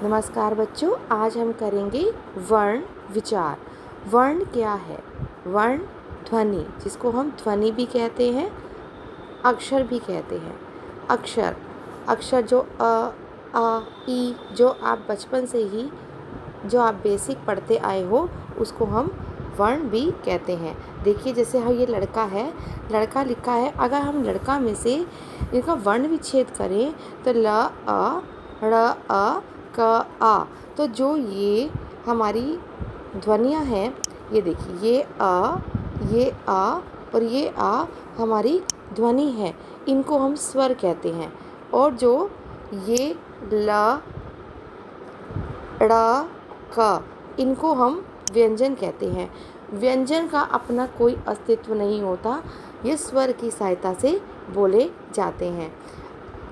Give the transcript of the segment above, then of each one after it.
नमस्कार बच्चों, आज हम करेंगे वर्ण विचार। वर्ण क्या है? वर्ण ध्वनि, जिसको हम ध्वनि भी कहते हैं, अक्षर भी कहते हैं। अक्षर जो आ, ई, जो आप बचपन से ही जो आप बेसिक पढ़ते आए हो, उसको हम वर्ण भी कहते हैं। देखिए, जैसे ये लड़का है, लड़का लिखा है। अगर हम लड़का में से इनका वर्ण विच्छेद करें तो ल, अ, ड़, अ, क, आ, तो जो ये हमारी ध्वनियाँ हैं, ये देखिए, ये आ और ये आ हमारी ध्वनि है। इनको हम स्वर कहते हैं। और जो ये ल, ड़, क, इनको हम व्यंजन कहते हैं। व्यंजन का अपना कोई अस्तित्व नहीं होता, ये स्वर की सहायता से बोले जाते हैं।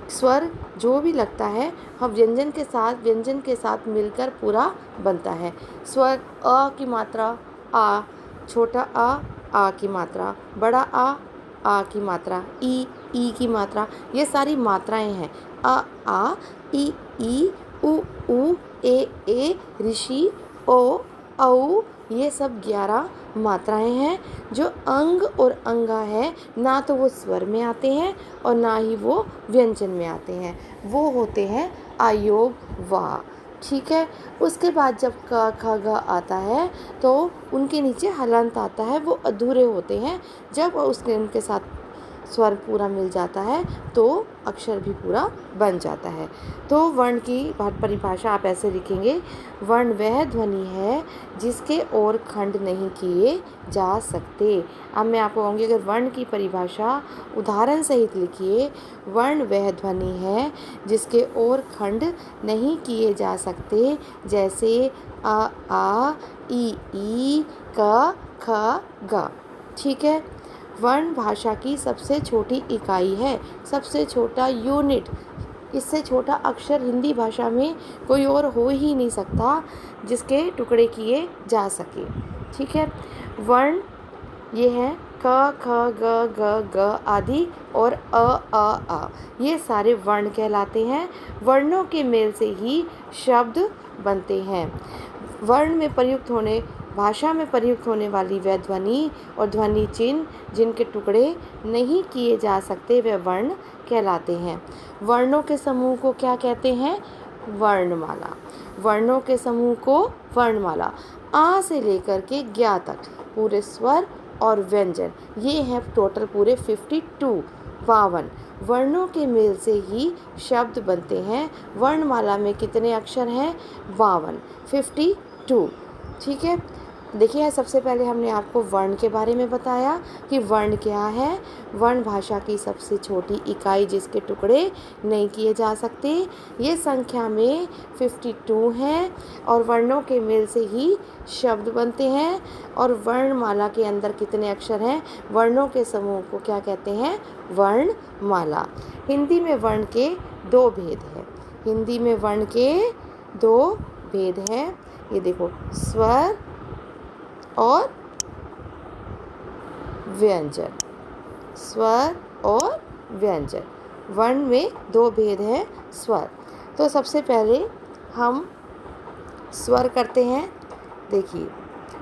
स्वर जो भी लगता है, हम व्यंजन के साथ मिलकर पूरा बनता है। स्वर अ की मात्रा आ, छोटा आ की मात्रा, बड़ा आ की मात्रा, ई की मात्रा, ये सारी मात्राएं हैं। आ, ई, उ, ए, ऋषि, ओ, औ, ये सब 11 मात्राएं हैं जो अंग और अंगा है। ना तो वो स्वर में आते हैं और ना ही वो व्यंजन में आते हैं, वो होते हैं अयोग वा। ठीक है। उसके बाद जब क, ख, ग आता है तो उनके नीचे हलंत आता है, वो अधूरे होते हैं। जब उनके साथ स्वर पूरा मिल जाता है तो अक्षर भी पूरा बन जाता है। तो वर्ण की परिभाषा आप ऐसे लिखेंगे: वर्ण वह ध्वनि है जिसके और खंड नहीं किए जा सकते। अब मैं आपको कहूँगी, अगर वर्ण की परिभाषा उदाहरण सहित लिखिए। वर्ण वह ध्वनि है जिसके और खंड नहीं किए जा सकते, जैसे आ, ई, क, ख, ग। ठीक है। वर्ण भाषा की सबसे छोटी इकाई है, सबसे छोटा यूनिट। इससे छोटा अक्षर हिंदी भाषा में कोई और हो ही नहीं सकता जिसके टुकड़े किए जा सके। ठीक है। वर्ण ये हैं क, ख, ग आदि, और आ, ये सारे वर्ण कहलाते हैं। वर्णों के मेल से ही शब्द बनते हैं। वर्ण में प्रयुक्त होने भाषा में प्रयुक्त होने वाली वह ध्वनि और ध्वनि चिन्ह जिनके टुकड़े नहीं किए जा सकते, वे वर्ण कहलाते हैं। वर्णों के समूह को क्या कहते हैं? वर्णमाला। वर्णों के समूह को वर्णमाला। आ से लेकर के ज्ञा तक पूरे स्वर और व्यंजन, ये हैं टोटल पूरे 52 वर्णों के मेल से ही शब्द बनते हैं। वर्णमाला में कितने अक्षर हैं? 52। ठीक है। देखिए, सबसे पहले हमने आपको वर्ण के बारे में बताया कि वर्ण क्या है। वर्ण भाषा की सबसे छोटी इकाई जिसके टुकड़े नहीं किए जा सकते। ये संख्या में 52 हैं और वर्णों के मेल से ही शब्द बनते हैं। और वर्णमाला के अंदर कितने अक्षर हैं? वर्णों के समूह को क्या कहते हैं? वर्णमाला। हिंदी में वर्ण के 2 भेद हैं। हिंदी में वर्ण के 2 भेद हैं। ये देखो, स्वर और व्यंजन। स्वर और व्यंजन, वर्ण में 2 भेद हैं। स्वर, तो सबसे पहले हम स्वर करते हैं। देखिए,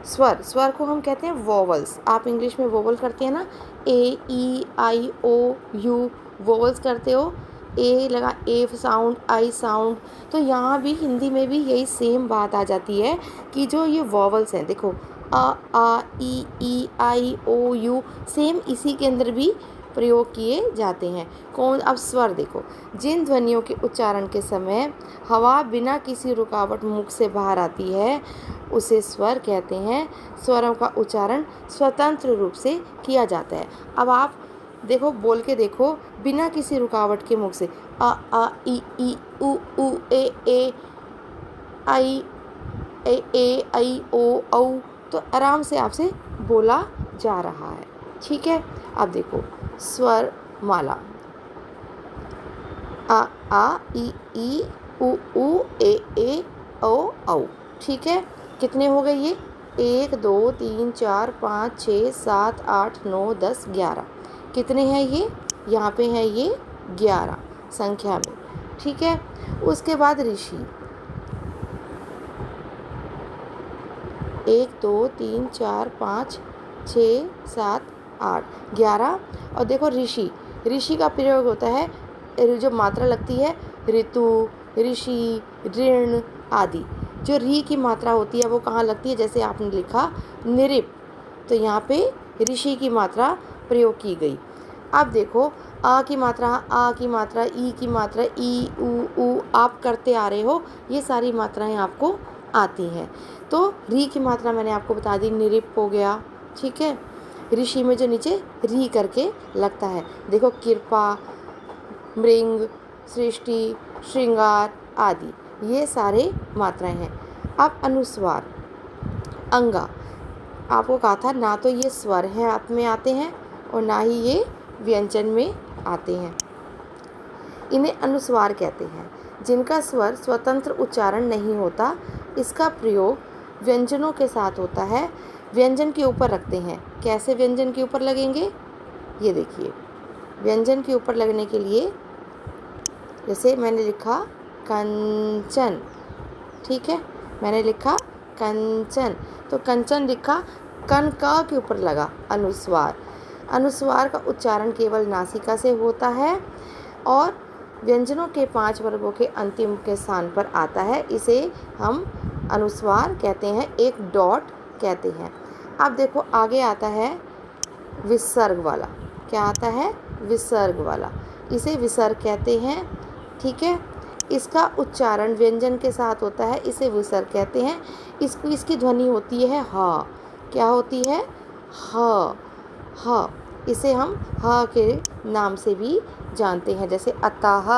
स्वर को हम कहते हैं वोवल्स। आप इंग्लिश में वोवल करते हैं ना, ए, ई, आई, ओ, यू, वोवल्स करते हो। ए लगा, ए साउंड, आई साउंड। तो यहाँ भी हिंदी में भी यही सेम बात आ जाती है कि जो ये वोवल्स हैं, देखो, आ, ई, आई, ओ, यू, सेम इसी के अंदर भी प्रयोग किए जाते हैं। अब स्वर देखो, जिन ध्वनियों के उच्चारण के समय हवा बिना किसी रुकावट मुख से बाहर आती है, उसे स्वर कहते हैं। स्वरों का उच्चारण स्वतंत्र रूप से किया जाता है। अब आप देखो, बोल के देखो, बिना किसी रुकावट के मुख से, आ, ई, उ, ए, आई, आई, ओ, औ, तो आराम से आपसे बोला जा रहा है। ठीक है। अब देखो, स्वर माला, आ, ई, उ, ए, ओ, औ। ठीक है। कितने हो गए ये? 1, 2, 3, 4, 5, 6, 7, 8, 9, 10, 11। कितने हैं ये? यहाँ पे हैं ये 11 संख्या में। ठीक है। उसके बाद ऋषि, 1 2 3 4 5 6 7 8 11। और देखो ऋषि, ऋषि का प्रयोग होता है, जो मात्रा लगती है ऋतु, ऋषि, ऋण आदि। जो री की मात्रा होती है वो कहाँ लगती है, जैसे आपने लिखा निरिप, तो यहाँ पे ऋषि की मात्रा प्रयोग की गई। अब देखो आ की मात्रा, ई की मात्रा, ई ऊ आप करते आ रहे हो, ये सारी मात्राएं आपको आती हैं। तो री की मात्रा मैंने आपको बता दी, निरिप हो गया, ठीक है। ऋषि में जो नीचे री करके लगता है, देखो कृपा, मृंग, सृष्टि, श्रृंगार आदि, ये सारे मात्राएं हैं। अब अनुस्वार, अंगा, आपको कहा था ना तो ये स्वर हैं आप में आते हैं और ना ही ये व्यंजन में आते हैं। इन्हें अनुस्वार कहते हैं, जिनका स्वर स्वतंत्र उच्चारण नहीं होता। इसका प्रयोग व्यंजनों के साथ होता है। व्यंजन के ऊपर रखते हैं। कैसे व्यंजन के ऊपर लगेंगे, ये देखिए। व्यंजन के ऊपर लगने के लिए, जैसे मैंने लिखा कंचन, ठीक है, मैंने लिखा कंचन, तो कंचन लिखा, कन का के ऊपर लगा अनुस्वार। अनुस्वार का उच्चारण केवल नासिका से होता है और व्यंजनों के 5 वर्गों के अंतिम के स्थान पर आता है। इसे हम अनुस्वार कहते हैं, एक डॉट कहते हैं। अब देखो आगे आता है विसर्ग वाला। क्या आता है, विसर्ग वाला, इसे विसर्ग कहते हैं, ठीक है। इसका उच्चारण व्यंजन के साथ होता है, इसे विसर्ग कहते हैं। इसकी ध्वनि होती है ह। क्या होती है, ह, ह। इसे हम ह के नाम से भी जानते हैं, जैसे अतः,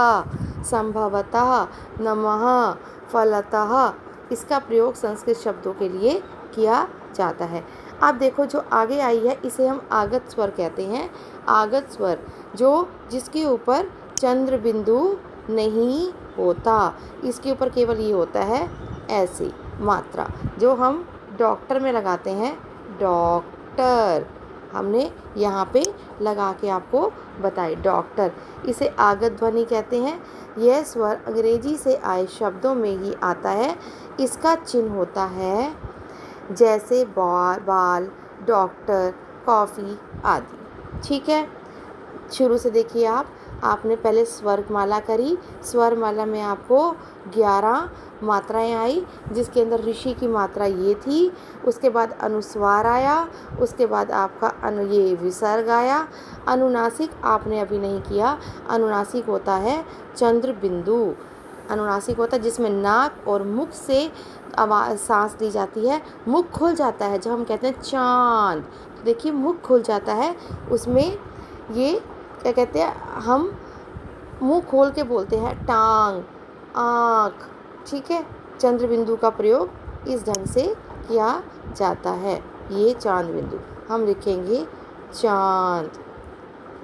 संभवतः, नमः, फलतः। इसका प्रयोग संस्कृत शब्दों के लिए किया जाता है। अब देखो जो आगे आई है, इसे हम आगत स्वर कहते हैं। आगत स्वर, जो जिसके ऊपर चंद्र बिंदु नहीं होता, इसके ऊपर केवल ये होता है ऐसी मात्रा, जो हम डॉक्टर में लगाते हैं, डॉक्टर, हमने यहाँ पे लगा के आपको बताई, डॉक्टर। इसे आगत ध्वनि कहते हैं। यह स्वर अंग्रेजी से आए शब्दों में ही आता है। इसका चिन्ह होता है जैसे बाल, डॉक्टर, कॉफ़ी आदि, ठीक है। शुरू से देखिए आपने पहले स्वरमाला करी। स्वरमाला में आपको 11 मात्राएं आई, जिसके अंदर ऋषि की मात्रा ये थी। उसके बाद अनुस्वार आया, उसके बाद आपका ये विसर्ग आया। अनुनासिक आपने अभी नहीं किया। अनुनासिक होता है चंद्र बिंदु। अनुनासिक होता है जिसमें नाक और मुख से आवाज़ सांस ली जाती है। मुख खुल जाता है, जब हम कहते हैं चांद, तो देखिए मुख खुल जाता है, उसमें ये क्या कहते हैं, हम मुंह खोल के बोलते हैं, टांग, आँख, ठीक है। चंद्र बिंदु का प्रयोग इस ढंग से किया जाता है। ये चांद बिंदु, हम लिखेंगे चांद,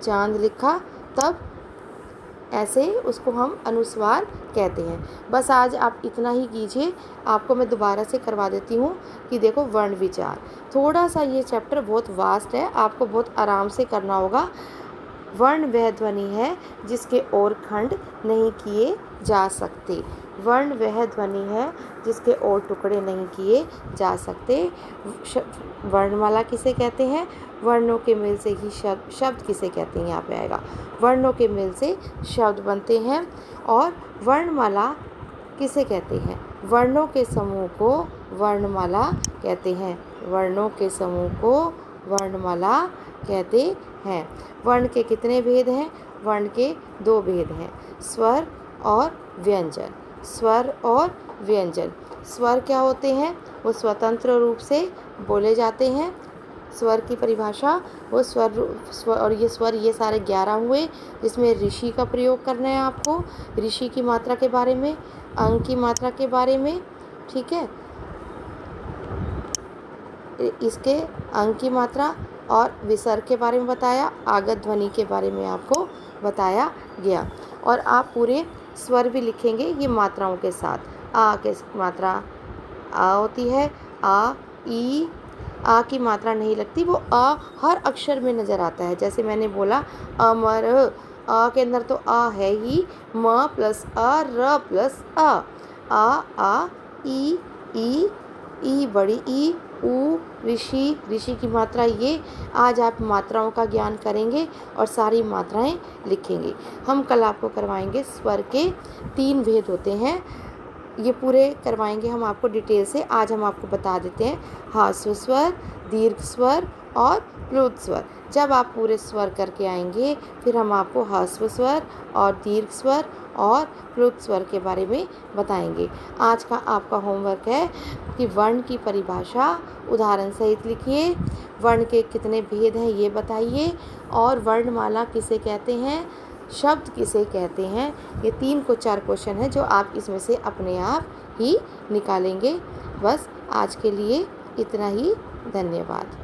चांद लिखा, तब ऐसे उसको हम अनुस्वार कहते हैं। बस आज आप इतना ही कीजिए। आपको मैं दोबारा से करवा देती हूँ कि देखो वर्ण विचार, थोड़ा सा ये चैप्टर बहुत वास्ट है, आपको बहुत आराम से करना होगा। वर्ण वह ध्वनि है जिसके और खंड नहीं किए जा सकते। वर्ण वह ध्वनि है जिसके और टुकड़े नहीं किए जा सकते। वर्णमाला किसे कहते हैं, वर्णों के मेल से ही शब्द किसे कहते हैं, यहाँ पे आएगा। वर्णों के मेल से शब्द बनते हैं। और वर्णमाला किसे कहते हैं, वर्णों के समूह को वर्णमाला कहते हैं। वर्णों के समूह को वर्णमाला कहते हैं। वर्ण के कितने भेद हैं, वर्ण के 2 भेद हैं, स्वर और व्यंजन। स्वर और व्यंजन, स्वर क्या होते हैं, वो स्वतंत्र रूप से बोले जाते हैं। स्वर की परिभाषा, वो स्वर और ये स्वर, ये सारे 11 हुए, जिसमें ऋषि का प्रयोग करना है आपको, ऋषि की मात्रा के बारे में, अंग की मात्रा के बारे में, ठीक है। इसके अंग की मात्रा और विसर्ग के बारे में बताया, आगत ध्वनि के बारे में आपको बताया गया। और आप पूरे स्वर भी लिखेंगे ये मात्राओं के साथ। आ के मात्रा आ होती है, आ, ई, आ की मात्रा नहीं लगती, वो आ हर अक्षर में नज़र आता है। जैसे मैंने बोला अमर, आ के अंदर तो आ है ही, म प्लस आ, र प्लस आ, ई, ई बड़ी ई, ऊ, ऋषि, ऋषि की मात्रा ये। आज आप मात्राओं का ज्ञान करेंगे और सारी मात्राएं लिखेंगे। हम कल आपको करवाएंगे स्वर के 3 भेद होते हैं, ये पूरे करवाएंगे हम आपको डिटेल से। आज हम आपको बता देते हैं ह्रस्व स्वर, दीर्घ स्वर और प्लुत स्वर। जब आप पूरे स्वर करके आएंगे फिर हम आपको ह्रस्व स्वर और दीर्घ स्वर और प्लुत स्वर के बारे में बताएंगे। आज का आपका होमवर्क है कि वर्ण की परिभाषा उदाहरण सहित लिखिए, वर्ण के कितने भेद हैं ये बताइए, और वर्णमाला किसे कहते हैं, शब्द किसे कहते हैं। ये 3 को 4 क्वेश्चन है जो आप इसमें से अपने आप ही निकालेंगे। बस आज के लिए इतना ही। धन्यवाद।